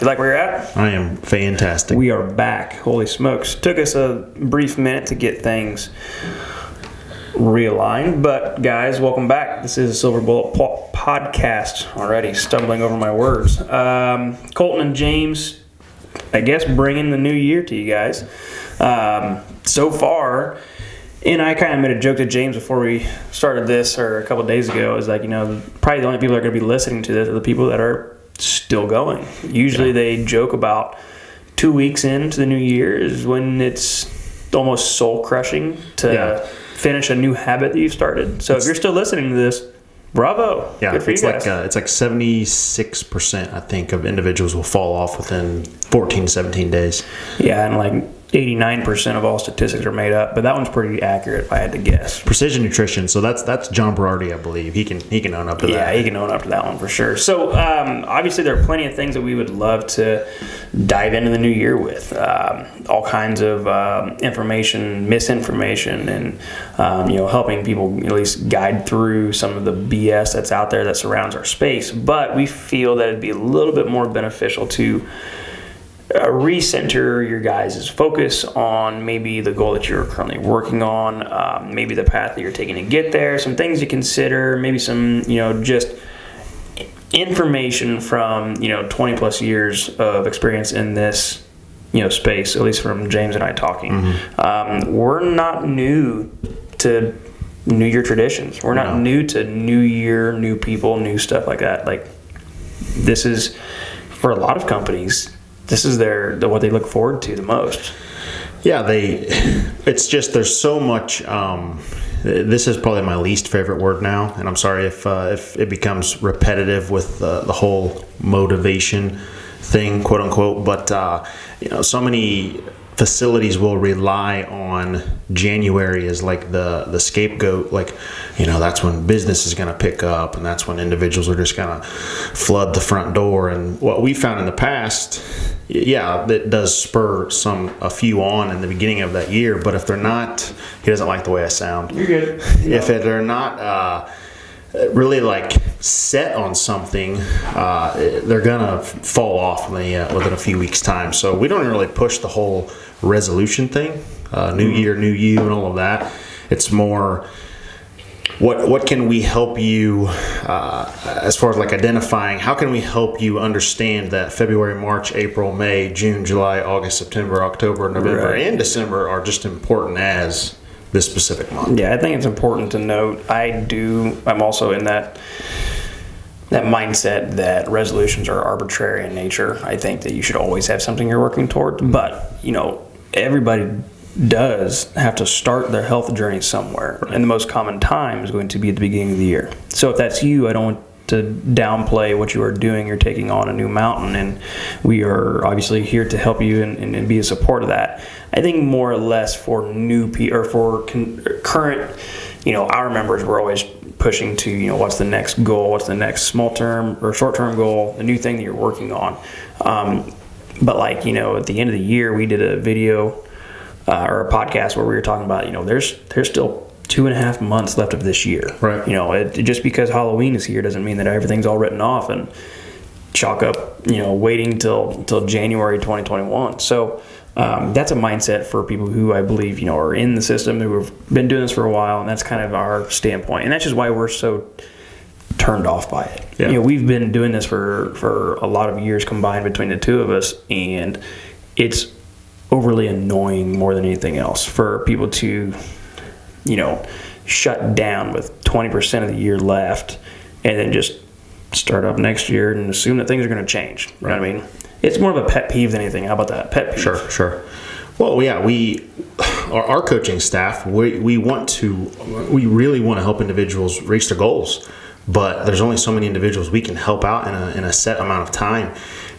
You like where you're at? I am fantastic. We are back. Holy smokes. Took us a brief minute to get things realigned. But, guys, welcome back. This is a Silver Bullet podcast. Already stumbling over my words. Colton and James, I guess, bringing the new year to you guys. So far, and I kind of made a joke to James before we started this, or a couple of days ago, is like, probably the only people that are going to be listening to this are the people that are still going. Usually they joke about 2 weeks into the new year is when it's almost soul-crushing to finish a new habit that you've started. So if you're still listening to this, bravo. Yeah, good for you guys. It's like 76%, I think, of individuals will fall off within 14 to 17 days. Yeah, and like 89% of all statistics are made up, but that one's pretty accurate if I had to guess. Precision nutrition. So that's John Berardi, I believe. He can own up to that. Yeah, he can own up to that one for sure. So obviously there are plenty of things that we would love to dive into the new year with. All kinds of information, misinformation, and helping people at least guide through some of the BS that's out there that surrounds our space. But we feel that it'd be a little bit more beneficial to recenter your guys' focus on maybe the goal that you're currently working on, maybe the path that you're taking to get there, some things to consider, maybe some, just information from, 20 plus years of experience in this, space, at least from James and I talking. Mm-hmm. We're not new to New Year traditions. We're not new to New Year, new people, new stuff like that. Like, this is, for a lot of companies, this is what they look forward to the most. Yeah, it's just there's so much. This is probably my least favorite word now, and I'm sorry if it becomes repetitive with the whole motivation thing, quote unquote. But so many facilities will rely on January as like the scapegoat, like that's when business is going to pick up, and that's when individuals are just going to flood the front door. And what we found in the past, it does spur a few on in the beginning of that year, but if they're not, he doesn't like the way I sound. You're good. If they're not really like set on something, they're gonna fall off within a few weeks time. So we don't really push the whole resolution thing, new year, new you, and all of that. It's more what can we help you as far as like identifying, how can we help you understand that February, March, April, May, June, July, August, September, October, November, and December are just important as this specific month. Yeah, I think it's important to note. I'm also in that mindset that resolutions are arbitrary in nature. I think that you should always have something you're working toward. But, everybody does have to start their health journey somewhere. Right. And the most common time is going to be at the beginning of the year. So if that's you, I don't want to downplay what you are doing. You're taking on a new mountain, and we are obviously here to help you and be a support of that. I think more or less for new people, or for current, our members, we're always pushing to, what's the next goal, what's the next small term or short term goal, the new thing that you're working on. But like, at the end of the year, we did a video or a podcast where we were talking about, there's still 2.5 months left of this year. Right. Just because Halloween is here doesn't mean that everything's all written off and chalk up, waiting till January 2021. So that's a mindset for people who I believe, are in the system, who have been doing this for a while, and that's kind of our standpoint. And that's just why we're so turned off by it. Yeah. We've been doing this for a lot of years combined between the two of us, and it's overly annoying more than anything else for people to shut down with 20% of the year left and then just start up next year and assume that things are going to change. You know what I mean? It's more of a pet peeve than anything. How about that? Pet peeve. Sure. Well, yeah, our coaching staff, we really want to help individuals reach their goals, but there's only so many individuals we can help out in a set amount of time.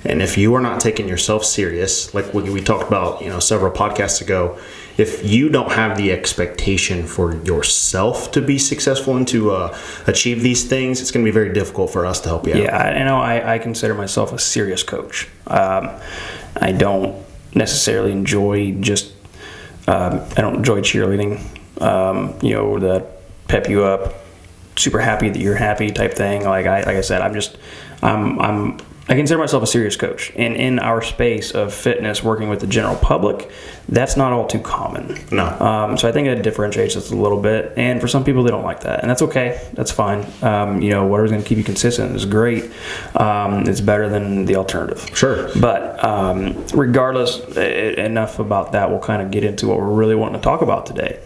And if you are not taking yourself serious, like we talked about, several podcasts ago, if you don't have the expectation for yourself to be successful and to achieve these things, it's going to be very difficult for us to help you out. Yeah, I consider myself a serious coach. I don't necessarily enjoy I don't enjoy cheerleading, the pep you up, super happy that you're happy type thing. Like I said, I'm I consider myself a serious coach, and in our space of fitness, working with the general public, that's not all too common. No. So I think it differentiates us a little bit, and for some people, they don't like that, and that's okay. That's fine. Whatever's going to keep you consistent is great. It's better than the alternative. Sure. But regardless, enough about that. We'll kind of get into what we're really wanting to talk about today.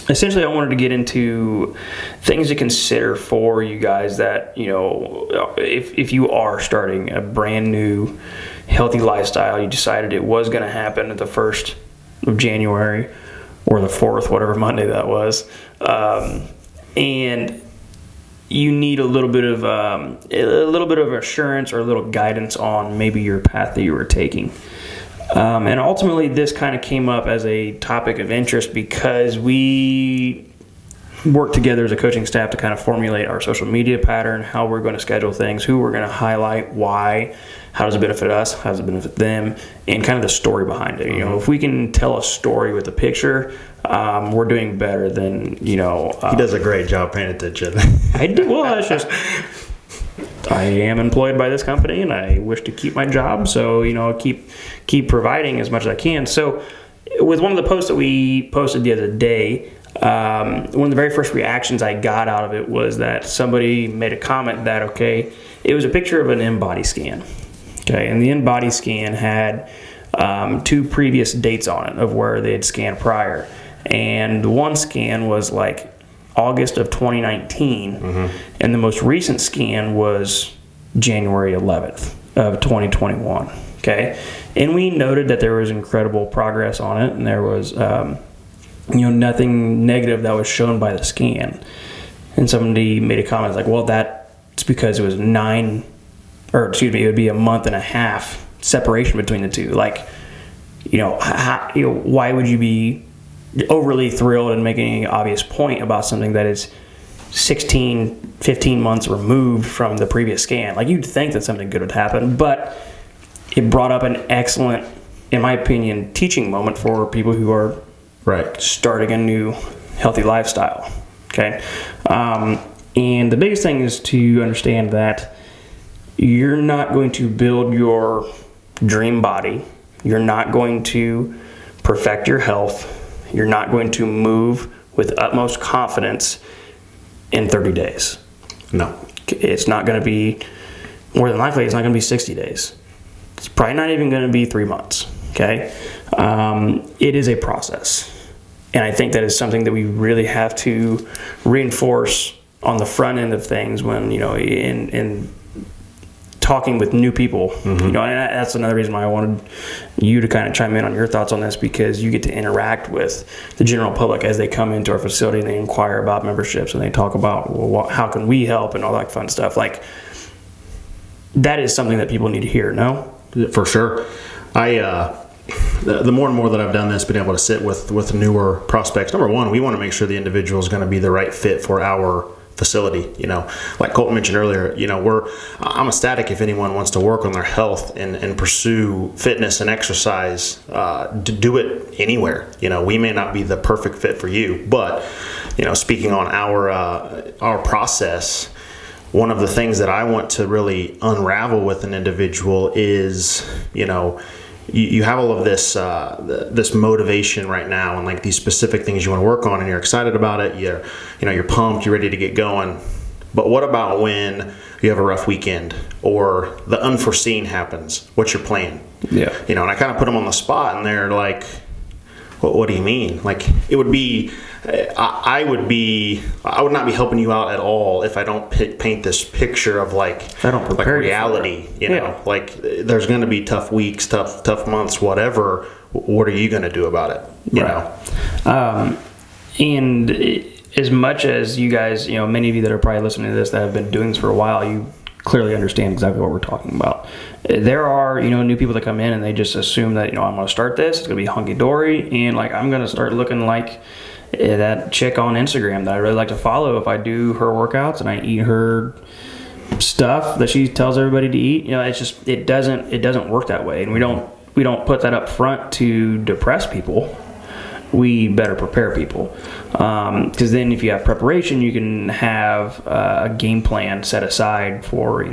Essentially, I wanted to get into things to consider for you guys that, if you are starting a brand new healthy lifestyle, you decided it was going to happen at the 1st of January or the 4th, whatever Monday that was, and you need a little bit of assurance or a little guidance on maybe your path that you were taking. And ultimately, this kind of came up as a topic of interest because we work together as a coaching staff to kind of formulate our social media pattern, how we're going to schedule things, who we're going to highlight, why, how does it benefit us, how does it benefit them, and kind of the story behind it. If we can tell a story with a picture, we're doing better than, he does a great job paying attention. I do. Well, that's just... I am employed by this company, and I wish to keep my job, so keep providing as much as I can. So, with one of the posts that we posted the other day, one of the very first reactions I got out of it was that somebody made a comment that it was a picture of an in-body scan, and the in-body scan had 2 previous dates on it of where they had scanned prior, and the one scan was like August of 2019, and the most recent scan was January 11th of 2021. And we noted that there was incredible progress on it, and there was nothing negative that was shown by the scan. And somebody made a comment like, well, that's because it was it would be a month and a half separation between the two. Why would you be overly thrilled and making an obvious point about something that is 15 months removed from the previous scan? You'd think that something good would happen, but it brought up an excellent, in my opinion, teaching moment for people who are starting a new healthy lifestyle. And the biggest thing is to understand that you're not going to build your dream body. You're not going to perfect your health. You're not going to move with utmost confidence in 30 days. No. It's not going to be, more than likely, it's not going to be 60 days. It's probably not even going to be 3 months. It is a process. And I think that is something that we really have to reinforce on the front end of things when, in talking with new people, and that's another reason why I wanted you to kind of chime in on your thoughts on this, because you get to interact with the general public as they come into our facility and they inquire about memberships and they talk about, well, how can we help and all that fun stuff. That is something that people need to hear. No, for sure. The more and more that I've done this, been able to sit with newer prospects. Number one, we want to make sure the individual is going to be the right fit for our facility. Like Colton mentioned earlier, I'm ecstatic if anyone wants to work on their health and pursue fitness and exercise, to do it anywhere. We may not be the perfect fit for you, but speaking on our process, one of the things that I want to really unravel with an individual is, you have all of this this motivation right now, and these specific things you want to work on, and you're excited about it. You're pumped. You're ready to get going. But what about when you have a rough weekend or the unforeseen happens? What's your plan? Yeah. And I kind of put them on the spot, and they're like, what do you mean? It would be, I would not be helping you out at all if I don't paint this picture of I don't prepare reality. There's going to be tough weeks, tough months, whatever. What are you going to do about it? You know. And as much as you guys, many of you that are probably listening to this that have been doing this for a while, you clearly understand exactly what we're talking about. There are, new people that come in and they just assume that, I'm going to start this, it's going to be hunky-dory, and I'm going to start looking like that chick on Instagram that I really like to follow if I do her workouts and I eat her stuff that she tells everybody to eat. It's just, it doesn't work that way, and we don't put that up front to depress people. We better prepare people, because then if you have preparation, you can have a game plan set aside for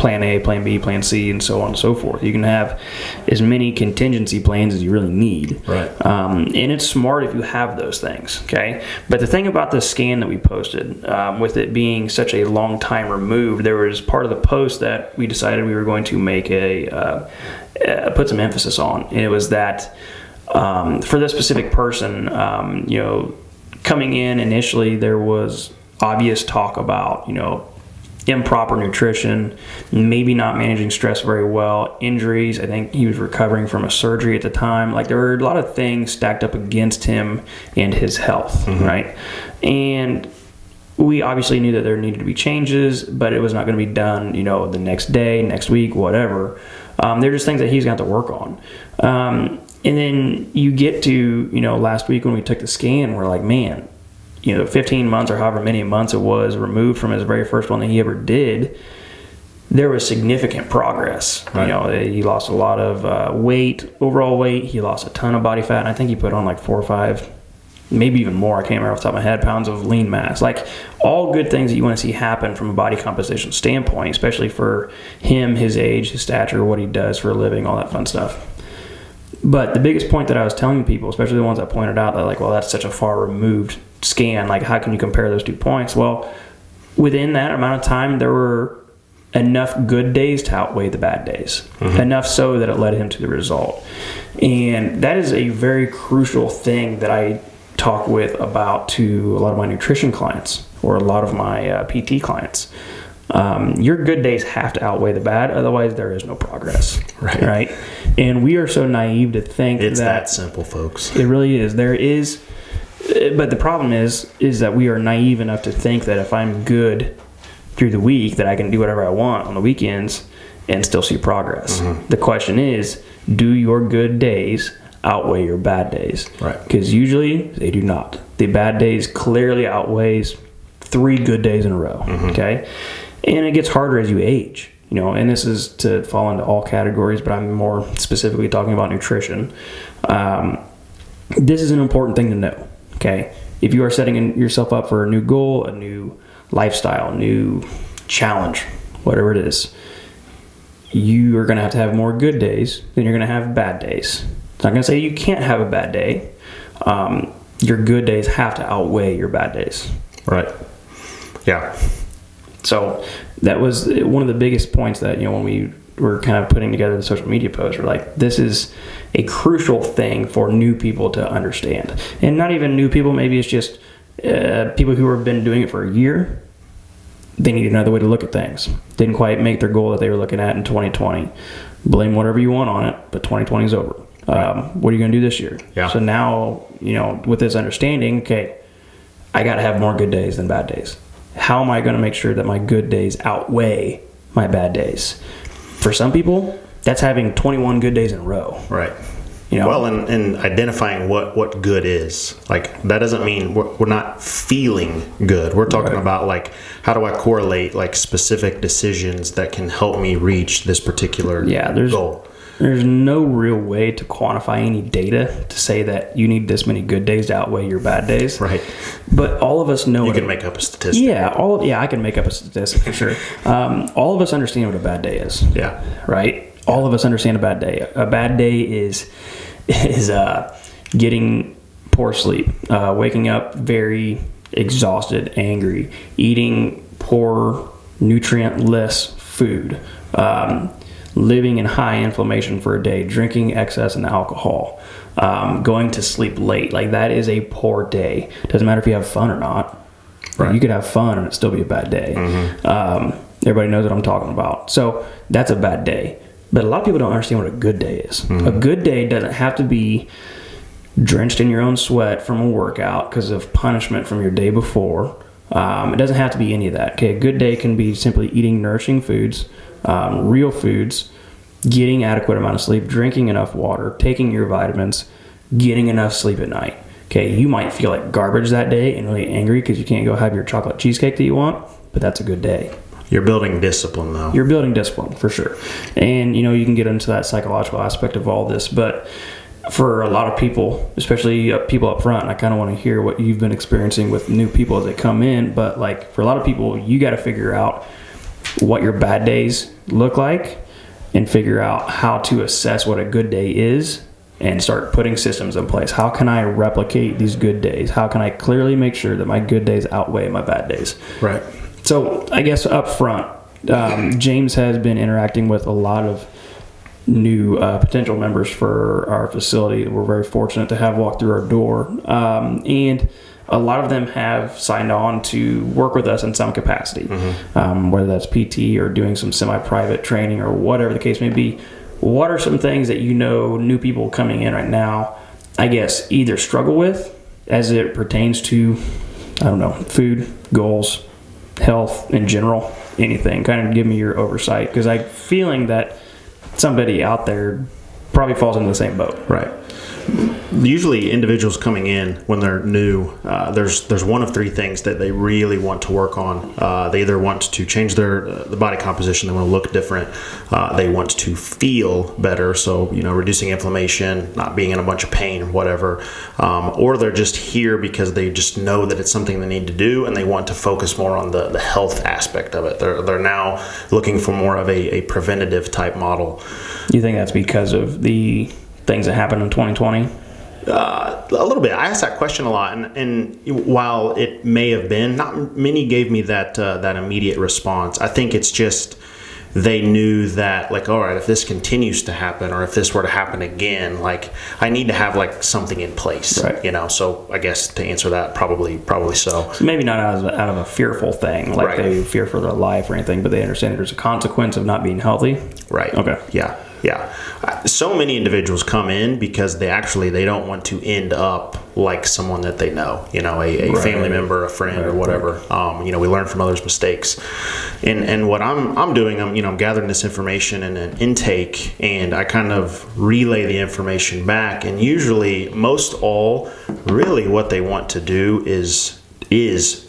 plan A, plan B, plan C, and so on and so forth. You can have as many contingency plans as you really need. Right. And it's smart if you have those things, okay? But the thing about the scan that we posted, with it being such a long time removed, there was part of the post that we decided we were going to make put some emphasis on. And it was that for this specific person, coming in initially, there was obvious talk about, improper nutrition, maybe not managing stress very well, injuries. I think he was recovering from a surgery at the time. Like, there were a lot of things stacked up against him and his health, right? And we obviously knew that there needed to be changes, but it was not going to be done, the next day, next week, whatever. They're just things that he's got to work on. And then you get to, last week when we took the scan, we're like, man, 15 months or however many months it was removed from his very first one that he ever did, there was significant progress. Right. He lost a lot of overall weight. He lost a ton of body fat. And I think he put on like 4 or 5, maybe even more, I can't remember off the top of my head, pounds of lean mass. Like, all good things that you want to see happen from a body composition standpoint, especially for him, his age, his stature, what he does for a living, all that fun stuff. But the biggest point that I was telling people, especially the ones that pointed out that, like, well, that's such a far removed scan, like, how can you compare those 2 points? Well, within that amount of time, there were enough good days to outweigh the bad days, enough so that it led him to the result. And that is a very crucial thing that I talk about to a lot of my nutrition clients or a lot of my PT clients. Your good days have to outweigh the bad, otherwise there is no progress. Right? And we are so naive to think it's that simple, folks. It really is. There is, but the problem is that we are naive enough to think that if I'm good through the week, that I can do whatever I want on the weekends and still see progress. The question is, do your good days outweigh your bad days? Right. Because usually they do not. The bad days clearly outweighs 3 good days in a row. Okay. And it gets harder as you age, and this is to fall into all categories, but I'm more specifically talking about nutrition. This is an important thing to know, okay? If you are setting yourself up for a new goal, a new lifestyle, a new challenge, whatever it is, you are going to have more good days than you're going to have bad days. It's not going to say you can't have a bad day. Your good days have to outweigh your bad days. Right. Yeah. So that was one of the biggest points that, when we were kind of putting together the social media post, we're like, this is a crucial thing for new people to understand. And not even new people, maybe it's just people who have been doing it for a year. They need another way to look at things. Didn't quite make their goal that they were looking at in 2020. Blame whatever you want on it, but 2020 is over. What are you going to do this year? Yeah. So now, with this understanding, okay, I got to have more good days than bad days. How am I going to make sure that my good days outweigh my bad days? For some people, that's having 21 good days in a row. Right. Well, and identifying what good is. Like, that doesn't mean we're not feeling good. We're talking about, like, how do I correlate, like, specific decisions that can help me reach this particular goal? There's no real way to quantify any data to say that you need this many good days to outweigh your bad days. Right. But all of us know you can make up a statistic. Yeah, I can make up a statistic for sure. All of us understand what a bad day is. Yeah. Right? All of us understand a bad day. A bad day is getting poor sleep, waking up very exhausted, angry, eating poor, nutrient-less food, living in high inflammation for a day, drinking excess in alcohol, going to sleep late. Like, that is a poor day. Doesn't matter if you have fun or not. Right. You could have fun and it still be a bad day. Everybody knows what I'm talking about. So that's a bad day. But a lot of people don't understand what a good day is. A good day doesn't have to be drenched in your own sweat from a workout because of punishment from your day before. It doesn't have to be any of that. Okay, a good day can be simply eating nourishing foods, real foods, getting adequate amount of sleep, drinking enough water, taking your vitamins, getting enough sleep at night. Okay, you might feel like garbage that day and really angry because you can't go have your chocolate cheesecake that you want, but that's a good day. You're building discipline, though. You're building discipline, for sure. And, you can get into that psychological aspect of all this, but for a lot of people, especially people up front, I kind of want to hear what you've been experiencing with new people as they come in, but, like, for a lot of people, you got to figure out what your bad days look like and figure out how to assess what a good day is and start putting systems in place. How can I replicate these good days? How can I clearly make sure that my good days outweigh my bad days? Right. So I guess up front, James has been interacting with a lot of new potential members for our facility. We're very fortunate to have walked through our door. And a lot of them have signed on to work with us in some capacity, whether that's PT or doing some semi-private training or whatever the case may be. What are some things that new people coming in right now, I guess, either struggle with as it pertains to, food, goals, health in general, anything? Kind of give me your oversight, because I'm feeling that somebody out there probably falls into the same boat. Right. Usually individuals coming in when they're new, there's one of three things that they really want to work on. They either want to change the body composition, they want to look different, they want to feel better, so reducing inflammation, not being in a bunch of pain, whatever, or they're just here because they just know that it's something they need to do and they want to focus more on the health aspect of it. They're now looking for more of a preventative type model. You think that's because of the things that happened in 2020? A little bit. I asked that question a lot, and while it may have been, not many gave me that immediate response. I think it's just they knew that, like, all right, if this continues to happen, or if this were to happen again, like, I need to have like something in place, right? So I guess to answer that, probably so. So maybe not out of a fearful thing, like they fear for their life or anything, but they understand there's a consequence of not being healthy. Right. Okay. Yeah. So many individuals come in because they don't want to end up like someone that they know, a family member, a friend, or whatever. We learn from others' mistakes. And what I'm doing, I'm gathering this information in an intake, and I kind of relay the information back. And usually, most all, really what they want to do is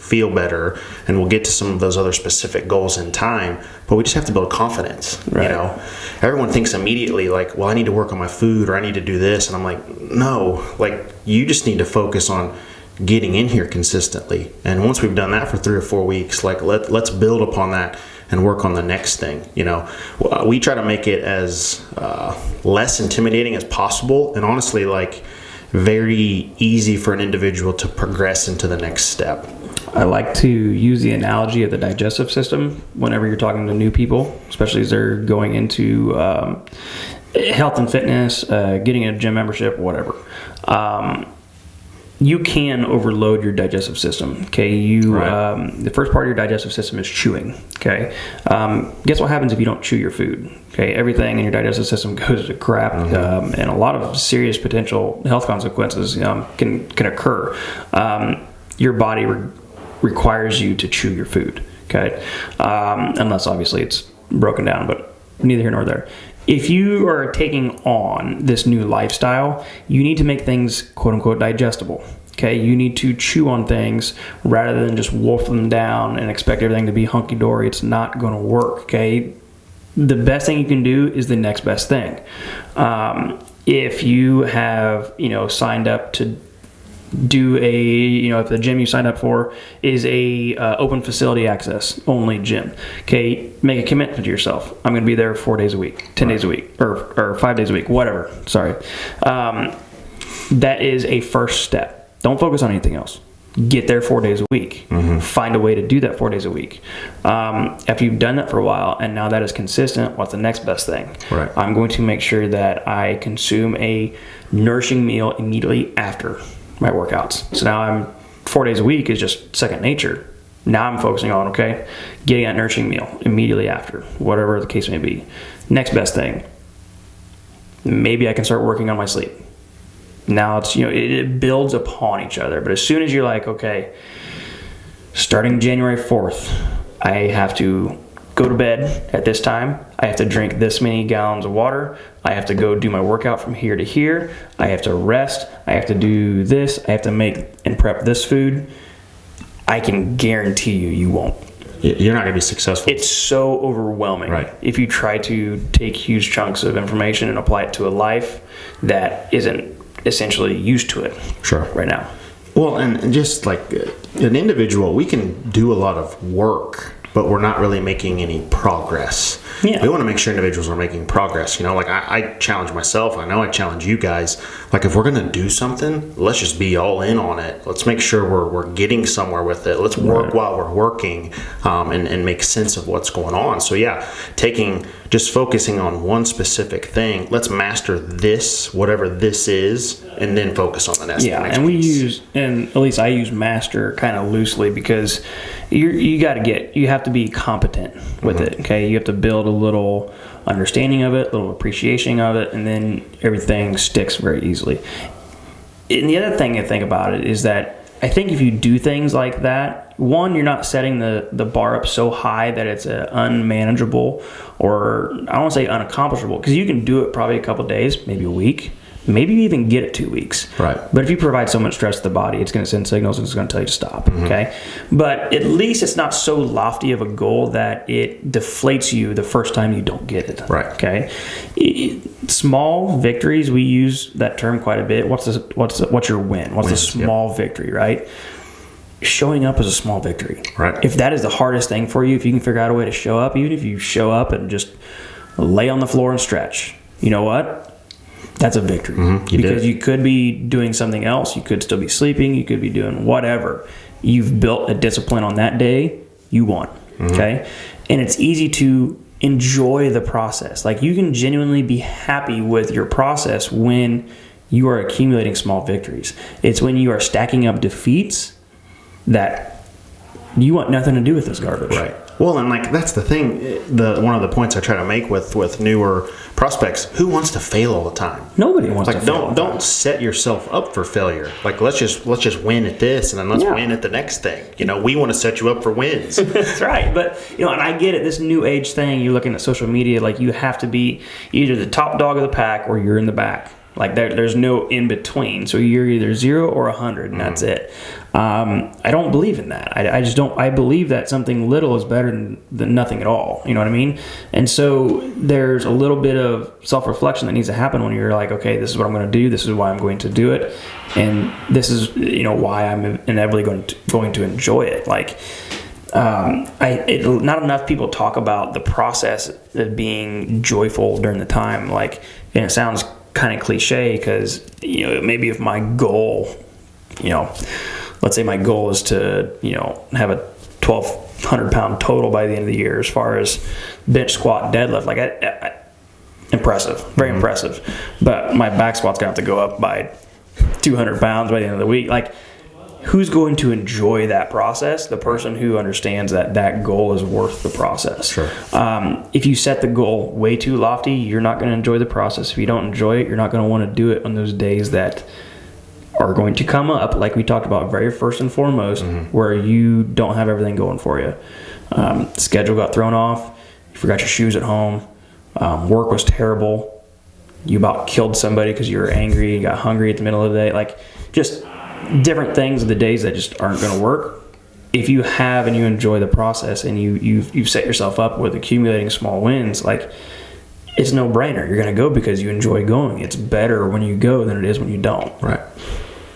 feel better, and we'll get to some of those other specific goals in time, but we just have to build confidence. Right. Everyone thinks immediately like, well, I need to work on my food, or I need to do this, and I'm like, no, like, you just need to focus on getting in here consistently. And once we've done that for 3 or 4 weeks, like, let's build upon that and work on the next thing. We try to make it as less intimidating as possible, and honestly, like, very easy for an individual to progress into the next step. I like to use the analogy of the digestive system whenever you're talking to new people, especially as they're going into health and fitness, getting a gym membership, whatever. You can overload your digestive system. Okay, the first part of your digestive system is chewing. Okay, guess what happens if you don't chew your food? Okay, everything in your digestive system goes to crap, and a lot of serious potential health consequences can occur. Your body requires you to chew your food. Okay, unless obviously it's broken down, but neither here nor there. If you are taking on this new lifestyle, you need to make things quote unquote digestible. Okay, you need to chew on things rather than just wolf them down and expect everything to be hunky dory. It's not going to work. Okay, the best thing you can do is the next best thing. If you have signed up to do if the gym you signed up for is a open facility access only gym, okay, make a commitment to yourself. I'm going to be there 4 days a week, 10 days a week, or 5 days a week, whatever. Sorry. That is a first step. Don't focus on anything else. Get there 4 days a week. Find a way to do that 4 days a week. After you've done that for a while and now that is consistent, what's the next best thing? Right. I'm going to make sure that I consume a nourishing meal immediately after my workouts. So now I'm 4 days a week is just second nature. Now I'm focusing on, getting that nourishing meal immediately after, whatever the case may be. Next best thing, maybe I can start working on my sleep. Now it's, it builds upon each other. But as soon as you're like, okay, starting January 4th, I have to go to bed at this time. I have to drink this many gallons of water. I have to go do my workout from here to here. I have to rest. I have to do this. I have to make and prep this food. I can guarantee you won't. You're not going to be successful. It's so overwhelming. Right. If you try to take huge chunks of information and apply it to a life that isn't essentially used to it right now. Well, and just like an individual, we can do a lot of work but we're not really making any progress. Yeah. We want to make sure individuals are making progress. Like I challenge myself. I know I challenge you guys. Like if we're going to do something, let's just be all in on it. Let's make sure we're getting somewhere with it. Let's work while we're working, and make sense of what's going on. So yeah, just focusing on one specific thing. Let's master this, whatever this is, and then focus on the next. Yeah, next and piece. at least I use master kind of loosely because you have to be competent with it. Okay, you have to build a little understanding of it, a little appreciation of it, and then everything sticks very easily. And the other thing to think about it is that I think if you do things like that, one, you're not setting the bar up so high that it's unmanageable, or I don't want to say unaccomplishable, because you can do it probably a couple days, maybe a week, maybe you even get it 2 weeks. Right. But if you provide so much stress to the body, it's going to send signals and it's going to tell you to stop. Okay. But at least it's not so lofty of a goal that it deflates you the first time you don't get it. Right. Okay. Small victories, we use that term quite a bit. What's your win? What's a small victory, right? Showing up is a small victory. Right. If that is the hardest thing for you, if you can figure out a way to show up, even if you show up and just lay on the floor and stretch, you know what? That's a victory. Because you could be doing something else. You could still be sleeping. You could be doing whatever. You've built a discipline on that day. You won. Okay? And it's easy to enjoy the process. Like you can genuinely be happy with your process when you are accumulating small victories. It's when you are stacking up defeats that you want nothing to do with this garbage. Right. Well, and like that's the thing. One of the points I try to make with newer prospects: who wants to fail all the time? Nobody wants to fail. Don't set yourself up for failure. Like let's just win at this, and then let's win at the next thing. We want to set you up for wins. That's right. But and I get it. This new age thing. You're looking at social media. Like you have to be either the top dog of the pack or you're in the back. Like there's no in between. So you're either 0 or 100, and that's it. I don't believe in that. I just don't. I believe that something little is better than nothing at all. You know what I mean? And so there's a little bit of self-reflection that needs to happen when you're like, okay, this is what I'm going to do. This is why I'm going to do it, and this is why I'm inevitably going to enjoy it. Like. Not enough people talk about the process of being joyful during the time. Like, and it sounds kind of cliche because maybe if my goal, let's say my goal is to have a 1,200 pound total by the end of the year as far as bench, squat, deadlift. Like, impressive, very impressive. But my back squat's gonna have to go up by 200 pounds by the end of the week. Like, who's going to enjoy that process? The person who understands that goal is worth the process. Sure. If you set the goal way too lofty, you're not going to enjoy the process. If you don't enjoy it, you're not going to want to do it on those days that are going to come up, like we talked about very first and foremost, where you don't have everything going for you. Schedule got thrown off. You forgot your shoes at home. Work was terrible. You about killed somebody because you were angry. You got hungry at the middle of the day. Like, just different things of the days that just aren't going to work. If you have and you enjoy the process and you've set yourself up with accumulating small wins, like, it's no brainer. You're going to go because you enjoy going. It's better when you go than it is when you don't. Right.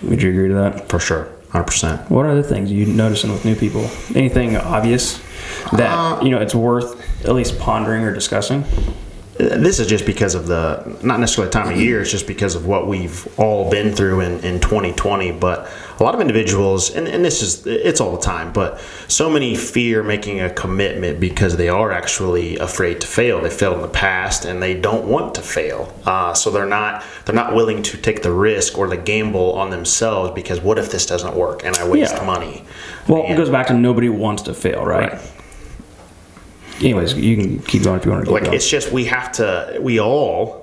Would you agree to that? For sure. 100%. What other things are you noticing with new people? Anything obvious that it's worth at least pondering or discussing? This is just because of not necessarily time of year, it's just because of what we've all been through in 2020. But a lot of individuals, and it's all the time, but so many fear making a commitment because they are actually afraid to fail. They failed in the past and they don't want to fail. So they're not willing to take the risk or the gamble on themselves because what if this doesn't work and I waste money? Well, it goes back to nobody wants to fail, right? Anyways, you can keep going if you want to keep going. It's just we all,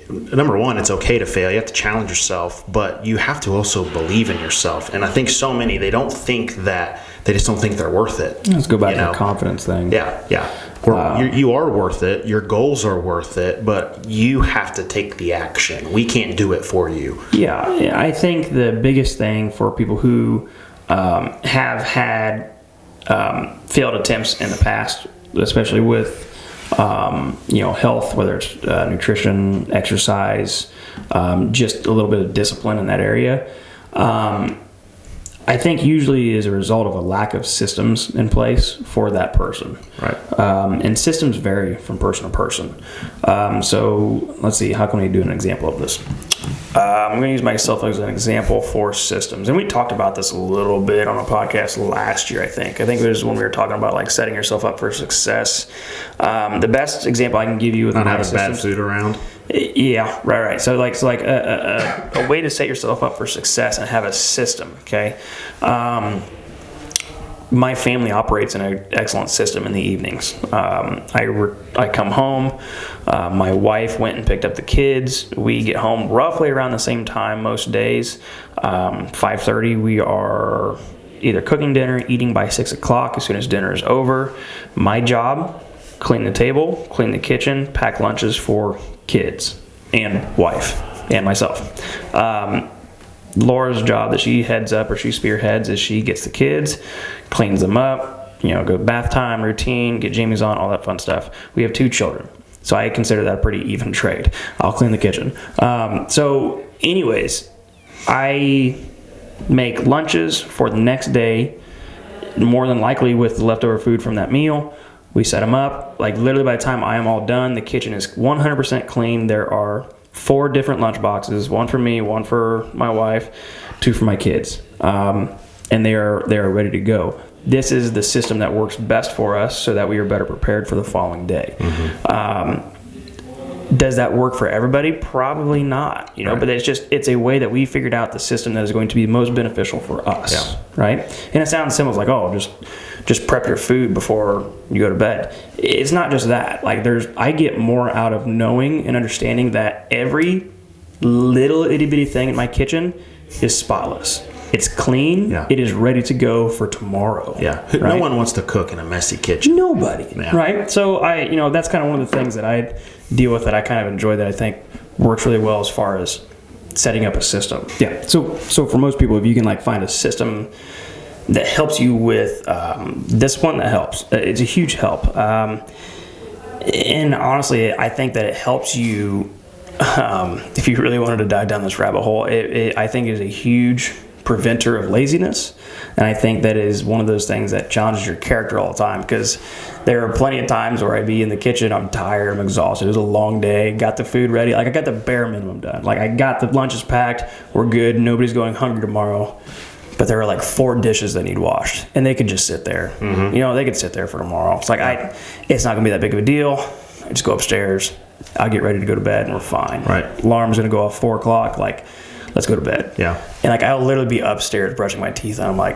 number one, it's okay to fail. You have to challenge yourself, but you have to also believe in yourself. And I think so many, they just don't think they're worth it. Let's go back to the confidence thing. Yeah. You are worth it. Your goals are worth it, but you have to take the action. We can't do it for you. Yeah, I think the biggest thing for people who have had failed attempts in the past, especially with health, whether it's nutrition, exercise, just a little bit of discipline in that area. I I think usually is a result of a lack of systems in place for that person. Right. And systems vary from person to person. So let's see, how can we do an example of this? I'm going to use myself as an example for systems. And we talked about this a little bit on a podcast last year, I think. I think it was when we were talking about like setting yourself up for success. The best example I can give you with Not my having systems, bad food around. yeah, right. So a way to set yourself up for success and have a system, okay? My family operates in an excellent system in the evenings. I come home. My wife went and picked up the kids. We get home roughly around the same time most days. 5:30, we are either cooking dinner, eating by 6 o'clock as soon as dinner is over. My job, clean the table, clean the kitchen, pack lunches for kids and wife and myself. Laura's job that she heads up or she spearheads is she gets the kids, cleans them up, go bath time, routine, get Jamie's on, all that fun stuff. We have 2 children, so I consider that a pretty even trade. I'll clean the kitchen. So anyways, I make lunches for the next day, more than likely with the leftover food from that meal. We set them up. Like literally by the time I am all done, the kitchen is 100% clean. There are 4 different lunch boxes, 1 for me, 1 for my wife, 2 for my kids. And they are ready to go. This is the system that works best for us so that we are better prepared for the following day. Does that work for everybody? Probably not, Right. but it's a way that we figured out the system that is going to be most beneficial for us, right? And it sounds simple, it's like, oh, just prep your food before you go to bed. It's not just that. Like I get more out of knowing and understanding that every little itty bitty thing in my kitchen is spotless. It's clean. Yeah. It is ready to go for tomorrow. Yeah. Right? No one wants to cook in a messy kitchen. Nobody. Yeah. Right. So that's kind of one of the things that I deal with that I kind of enjoy that I think works really well as far as setting up a system. Yeah. So for most people, if you can like find a system that helps you with discipline, that helps. It's a huge help. And honestly, I think that it helps you if you really wanted to dive down this rabbit hole. I think it is a huge preventer of laziness, and I think that is one of those things that challenges your character all the time, because there are plenty of times where I'd be in the kitchen, I'm tired, I'm exhausted, it was a long day, got the food ready, like I got the bare minimum done, like I got the lunches packed, we're good, nobody's going hungry tomorrow, but there are like 4 dishes that need washed, and they could just sit there. They could sit there for tomorrow. It's like it's not gonna be that big of a deal. I just go upstairs, I'll get ready to go to bed, and we're fine. Right. Alarm's gonna go off 4 o'clock, like let's go to bed. Yeah. And like I'll literally be upstairs brushing my teeth, and I'm like,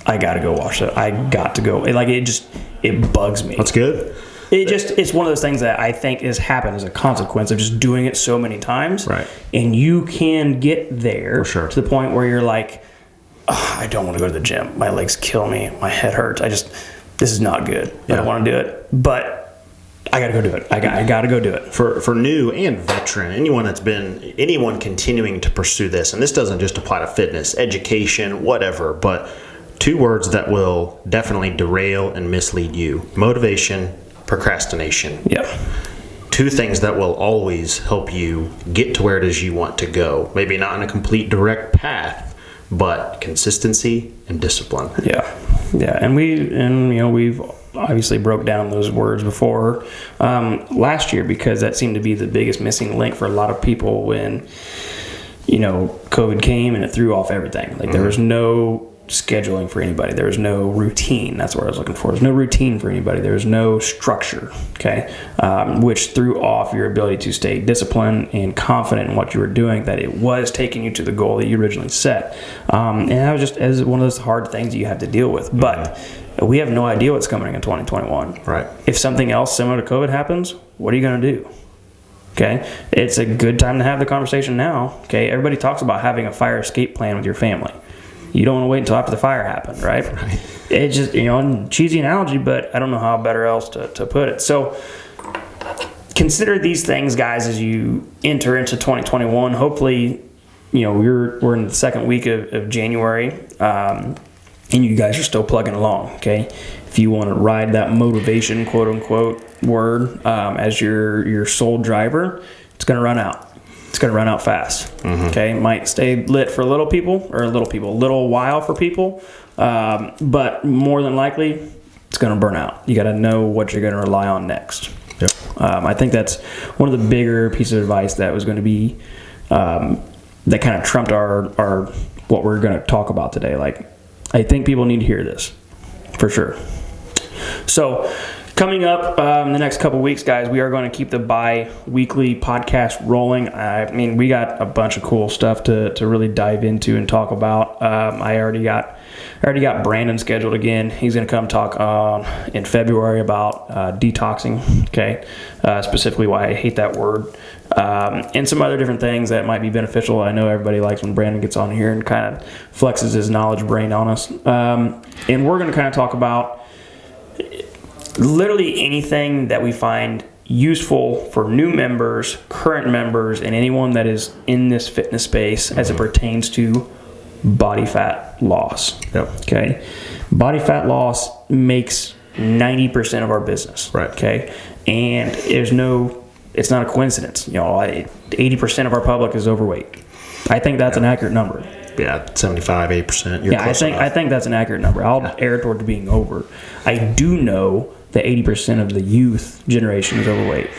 I gotta go wash it. I got to go. It bugs me. That's good. It's one of those things that I think has happened as a consequence of just doing it so many times. Right. And you can get there For sure. to the point where you're like, I don't want to go to the gym. My legs kill me. My head hurts. This is not good. I don't want to do it. But I gotta go do it. I gotta go do it. For new and veteran, anyone continuing to pursue this, and this doesn't just apply to fitness, education, whatever, but 2 words that will definitely derail and mislead you: motivation, procrastination. Yeah. 2 things that will always help you get to where it is you want to go. Maybe not in a complete direct path, but consistency and discipline. Yeah. And we've obviously broke down those words before last year, because that seemed to be the biggest missing link for a lot of people when COVID came and it threw off everything. Like there was no scheduling for anybody. There was no routine. That's what I was looking for. There's no routine for anybody. There was no structure. Okay, which threw off your ability to stay disciplined and confident in what you were doing, that it was taking you to the goal that you originally set. And that was just as one of those hard things you have to deal with. But we have no idea what's coming in 2021. Right. If something else similar to COVID happens, what are you going to do? Okay, it's a good time to have the conversation now. Okay, everybody talks about having a fire escape plan with your family. You don't want to wait until after the fire happened, right? It's just, cheesy analogy, but I don't know how better else to put it. So consider these things, guys, as you enter into 2021. Hopefully, we're in the second week of January, and you guys are still plugging along, okay? If you want to ride that motivation, quote unquote, word as your sole driver, it's going to run out. it's going to run out fast. Okay, it might stay lit for little while for people, but more than likely, it's going to burn out. You got to know what you're going to rely on next. Yep. I think that's one of the bigger pieces of advice that was going to be that kind of trumped our what we're going to talk about today. Like, I think people need to hear this for sure. So, coming up in the next couple weeks, guys, we are going to keep the bi-weekly podcast rolling. I mean, we got a bunch of cool stuff to really dive into and talk about. I already got Brandon scheduled again. He's going to come talk in February about detoxing, okay? Specifically why I hate that word. And some other different things that might be beneficial. I know everybody likes when Brandon gets on here and kind of flexes his knowledge brain on us. And we're going to kind of talk about literally anything that we find useful for new members, current members, and anyone that is in this fitness space as it pertains to body fat loss. Yep. Okay. Body fat loss makes 90% of our business. Right. Okay. And it's not a coincidence. 80% of our public is overweight. I think that's an accurate number. Yeah, 75, 8%. You're close enough. I think that's an accurate number. I'll err toward being over. I do know that 80% of the youth generation is overweight.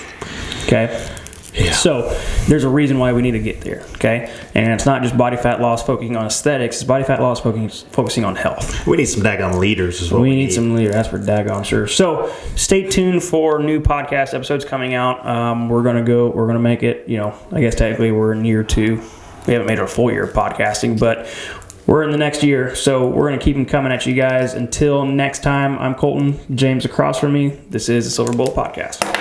Okay? Yeah. So there's a reason why we need to get there. Okay? And it's not just body fat loss focusing on aesthetics. It's body fat loss focusing on health. We need some daggone leaders is what we need. Some leaders. That's for daggone sure. So stay tuned for new podcast episodes coming out. We're gonna make it, I guess technically we're in year 2. We haven't made our full year of podcasting, but we're in the next year, so we're going to keep them coming at you guys. Until next time, I'm Colton. James across from me. This is the Silver Bullet Podcast.